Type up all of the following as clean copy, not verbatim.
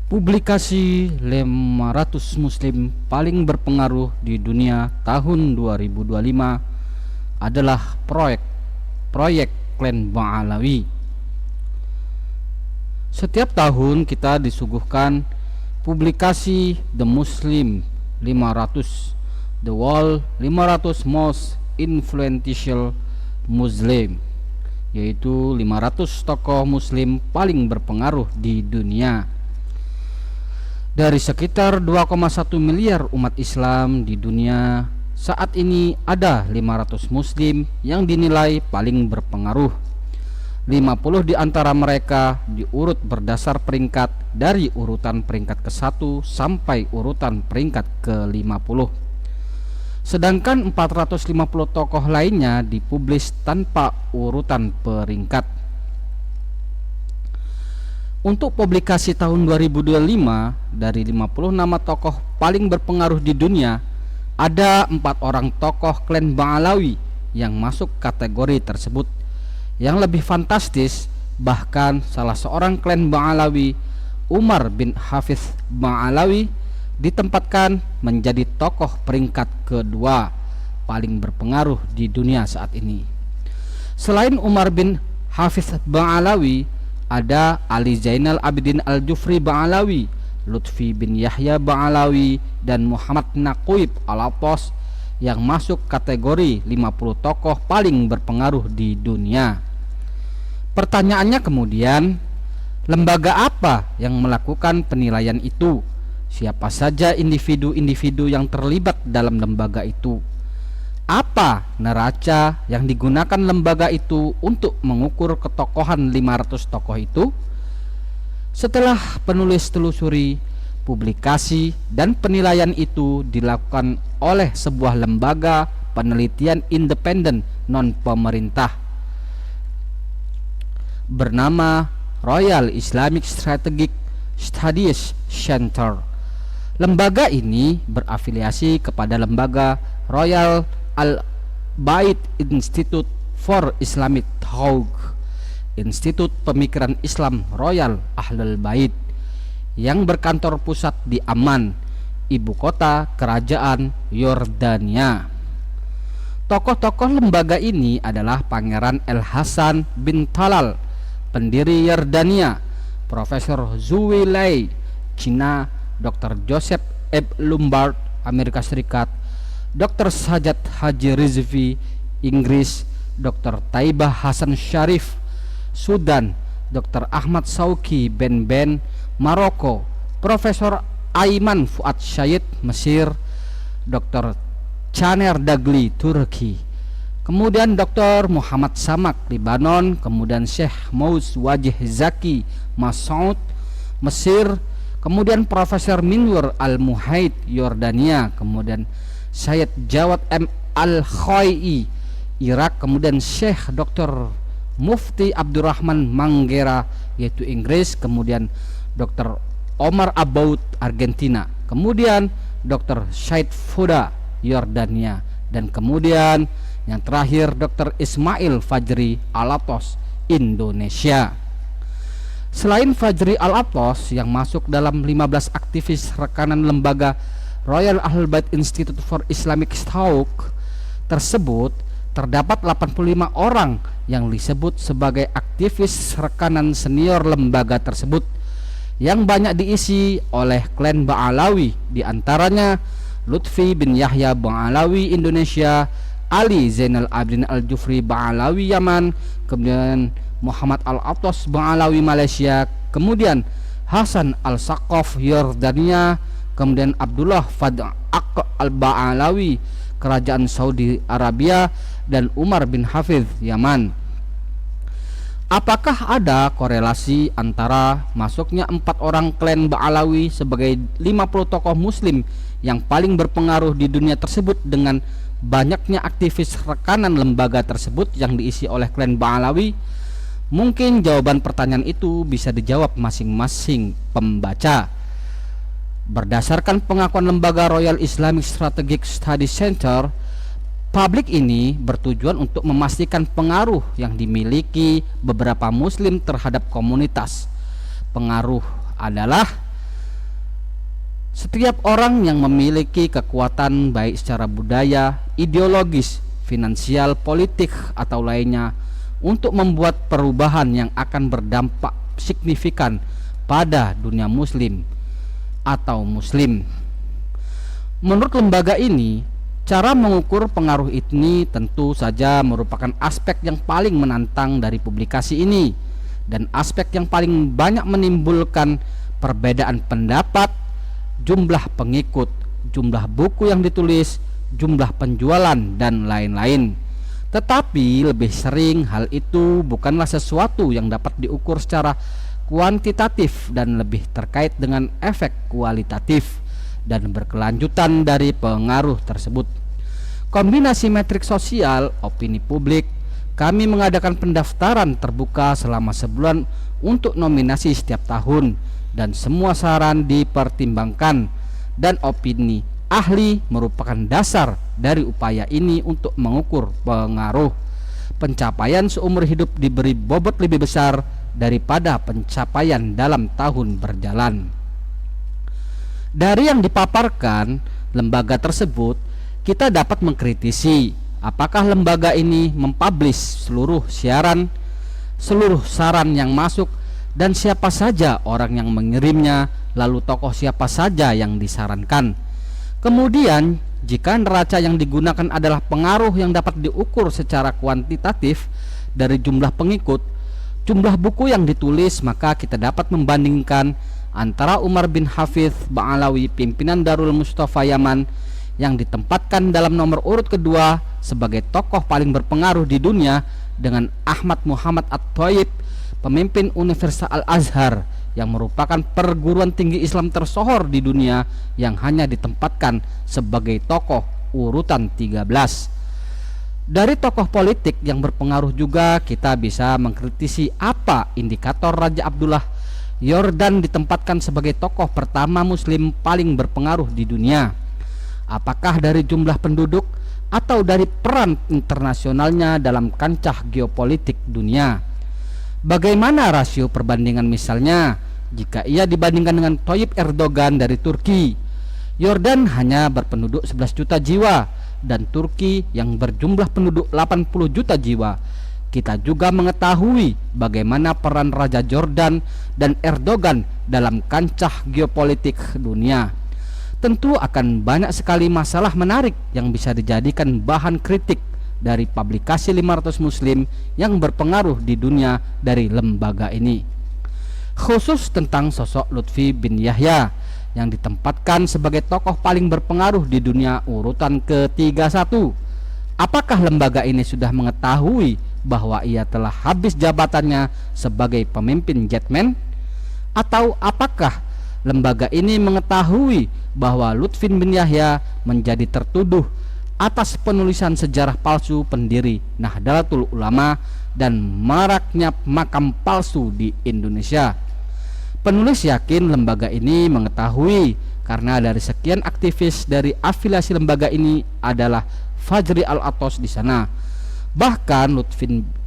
Publikasi 500 muslim paling berpengaruh di dunia tahun 2025 adalah proyek klan Ba'alawi. Setiap tahun kita disuguhkan publikasi The Muslim 500, The World 500 Most Influential Muslim, yaitu 500 tokoh muslim paling berpengaruh di dunia. Dari sekitar 2,1 miliar umat Islam di dunia, saat ini ada 500 muslim yang dinilai paling berpengaruh. 50 di antara mereka diurut berdasar peringkat dari urutan peringkat ke-1 sampai urutan peringkat ke-50. Sedangkan 450 tokoh lainnya dipublis tanpa urutan peringkat. Untuk publikasi tahun 2025, dari 50 nama tokoh paling berpengaruh di dunia, ada 4 orang tokoh klan Ba'alawi yang masuk kategori tersebut. Yang lebih fantastis, bahkan salah seorang klan Ba'alawi, Umar bin Hafiz Ba'alawi, ditempatkan menjadi tokoh peringkat kedua paling berpengaruh di dunia saat ini. Selain Umar bin Hafiz Ba'alawi, ada Ali Zainal Abidin Al-Jufri Ba'alawi, Lutfi bin Yahya Ba'alawi, dan Muhammad Naqib Al-Attas yang masuk kategori 50 tokoh paling berpengaruh di dunia. Pertanyaannya kemudian, lembaga apa yang melakukan penilaian itu? Siapa saja individu-individu yang terlibat dalam lembaga itu? Apa neraca yang digunakan lembaga itu untuk mengukur ketokohan 500 tokoh itu? Setelah penulis telusuri, publikasi dan penilaian itu dilakukan oleh sebuah lembaga penelitian independen non-pemerintah bernama Royal Islamic Strategic Studies Center. Lembaga ini berafiliasi kepada lembaga Royal Al-Bait Institute for Islamic Thought, Institut Pemikiran Islam Royal Ahlul Bait, yang berkantor pusat di Amman, ibu kota kerajaan Yordania. Tokoh-tokoh lembaga ini adalah Pangeran El Hasan bin Talal, pendiri Yordania, Profesor Zhu Lei, Cina, Dr. Joseph F. Lombard, Amerika Serikat, Dr. Sajat Haji Rizvi, Inggris, Dr. Taibah Hasan Syarif, Sudan, Dr. Ahmad Sauki Ben, Maroko, Profesor Aiman Fuad Syed, Mesir, Dr. Chaner Dagli, Turki, kemudian Dr. Muhammad Samak, Libanon, kemudian Syekh Mauz Wajih Zaki, Masaud, Mesir, kemudian Profesor Minwar Al-Muhaid, Yordania, kemudian Syed Jawad M. Al-Khoi, Irak, kemudian Syekh Dr. Mufti Abdurrahman Manggera, yaitu Inggris, kemudian Dr. Omar Aboud, Argentina, kemudian Dr. Syed Fuda, Yordania, dan kemudian yang terakhir Dr. Ismail Fajri Al-Attas, Indonesia. Selain Fajri Al-Attas yang masuk dalam 15 aktivis rekanan lembaga Royal Ahlul Bait Institute for Islamic Thought tersebut, terdapat 85 orang yang disebut sebagai aktivis rekanan senior lembaga tersebut, yang banyak diisi oleh klan Ba'alawi, diantaranya Lutfi bin Yahya Ba'alawi Indonesia, Ali Zainal Abidin Al-Jufri Ba'alawi Yaman, kemudian Muhammad Al-Attas Ba'alawi Malaysia, kemudian Hasan Al-Saqaf Yordania, kemudian Abdullah Fad'aq Al-Ba'alawi Kerajaan Saudi Arabia, dan Umar bin Hafiz Yaman. Apakah ada korelasi antara masuknya 4 orang klan Ba'alawi sebagai 50 tokoh muslim yang paling berpengaruh di dunia tersebut dengan banyaknya aktivis rekanan lembaga tersebut yang diisi oleh klan Ba'alawi? Mungkin jawaban pertanyaan itu bisa dijawab masing-masing pembaca. Berdasarkan pengakuan lembaga Royal Islamic Strategic Study Center, publik ini bertujuan untuk memastikan pengaruh yang dimiliki beberapa muslim terhadap komunitas. Pengaruh adalah Setiap orang yang memiliki kekuatan baik secara budaya, ideologis, finansial, politik, atau lainnya untuk membuat perubahan yang akan berdampak signifikan pada dunia muslim atau muslim. Menurut lembaga ini, cara mengukur pengaruh ini tentu saja merupakan aspek yang paling menantang dari publikasi ini dan aspek yang paling banyak menimbulkan perbedaan pendapat, jumlah pengikut, jumlah buku yang ditulis, jumlah penjualan, dan lain-lain. Tetapi lebih sering hal itu bukanlah sesuatu yang dapat diukur secara kuantitatif dan lebih terkait dengan efek kualitatif dan berkelanjutan dari pengaruh tersebut. Kombinasi metrik sosial, opini publik, kami mengadakan pendaftaran terbuka selama sebulan untuk nominasi setiap tahun dan semua saran dipertimbangkan, dan opini ahli merupakan dasar dari upaya ini untuk mengukur pengaruh. Pencapaian seumur hidup diberi bobot lebih besar daripada pencapaian dalam tahun berjalan. Dari yang dipaparkan lembaga tersebut, kita dapat mengkritisi apakah lembaga ini mempublish seluruh saran yang masuk, dan siapa saja orang yang mengirimnya, lalu tokoh siapa saja yang disarankan. Kemudian, jika neraca yang digunakan adalah pengaruh yang dapat diukur secara kuantitatif dari jumlah pengikut, jumlah buku yang ditulis, maka kita dapat membandingkan antara Umar bin Hafidz Ba'alawi, pimpinan Darul Mustafa Yaman, yang ditempatkan dalam nomor urut kedua sebagai tokoh paling berpengaruh di dunia, dengan Ahmad Muhammad At-Thayyib, pemimpin Universitas Al-Azhar yang merupakan perguruan tinggi Islam tersohor di dunia, yang hanya ditempatkan sebagai tokoh urutan 13. Dari tokoh politik yang berpengaruh juga kita bisa mengkritisi apa indikator Raja Abdullah Yordan ditempatkan sebagai tokoh pertama muslim paling berpengaruh di dunia. Apakah dari jumlah penduduk atau dari peran internasionalnya dalam kancah geopolitik dunia? Bagaimana rasio perbandingan misalnya jika ia dibandingkan dengan Tayyip Erdogan dari Turki? Yordan hanya berpenduduk 11 juta jiwa dan Turki yang berjumlah penduduk 80 juta jiwa. Kita juga mengetahui bagaimana peran Raja Jordan dan Erdogan dalam kancah geopolitik dunia. Tentu akan banyak sekali masalah menarik yang bisa dijadikan bahan kritik dari publikasi 500 muslim yang berpengaruh di dunia dari lembaga ini, khusus tentang sosok Lutfi bin Yahya yang ditempatkan sebagai tokoh paling berpengaruh di dunia urutan ke-31. Apakah lembaga ini sudah mengetahui bahwa ia telah habis jabatannya sebagai pemimpin Jetman? Atau apakah lembaga ini mengetahui bahwa Lutfi bin Yahya menjadi tertuduh atas penulisan sejarah palsu pendiri Nahdlatul Ulama dan maraknya makam palsu di Indonesia? Penulis yakin lembaga ini mengetahui karena dari sekian aktivis dari afiliasi lembaga ini adalah Fajri Al-Atos di sana. Bahkan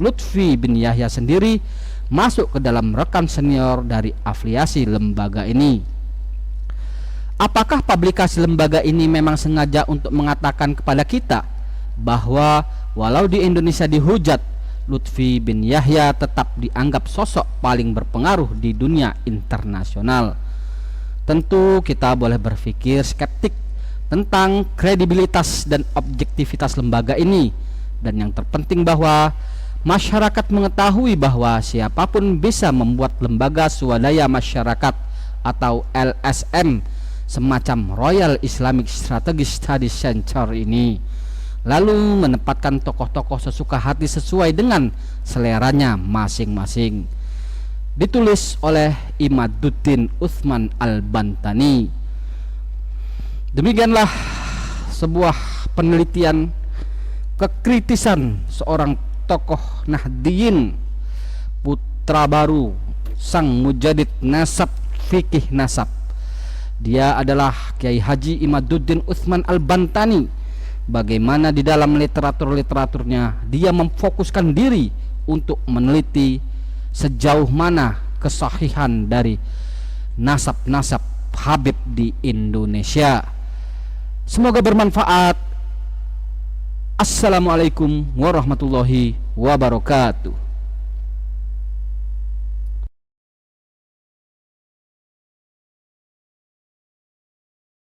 Lutfi bin Yahya sendiri masuk ke dalam rekan senior dari afiliasi lembaga ini. Apakah publikasi lembaga ini memang sengaja untuk mengatakan kepada kita bahwa walau di Indonesia dihujat, Lutfi bin Yahya tetap dianggap sosok paling berpengaruh di dunia internasional? Tentu kita boleh berpikir skeptik tentang kredibilitas dan objektivitas lembaga ini, dan yang terpenting bahwa masyarakat mengetahui bahwa siapapun bisa membuat lembaga swadaya masyarakat atau LSM semacam Royal Islamic Strategic Studies Center ini, lalu menempatkan tokoh-tokoh sesuka hati sesuai dengan seleranya masing-masing. Ditulis oleh Imaduddin Utsman Al-Bantani. Demikianlah sebuah penelitian kekritisan seorang tokoh Nahdiyin, putra baru sang mujadid nasab fikih nasab. Dia adalah Kiai Haji Imaduddin Utsman Al-Bantani. Bagaimana di dalam literaturnya dia memfokuskan diri untuk meneliti sejauh mana kesahihan dari nasab-nasab Habib di Indonesia. Semoga bermanfaat. Assalamualaikum warahmatullahi wabarakatuh.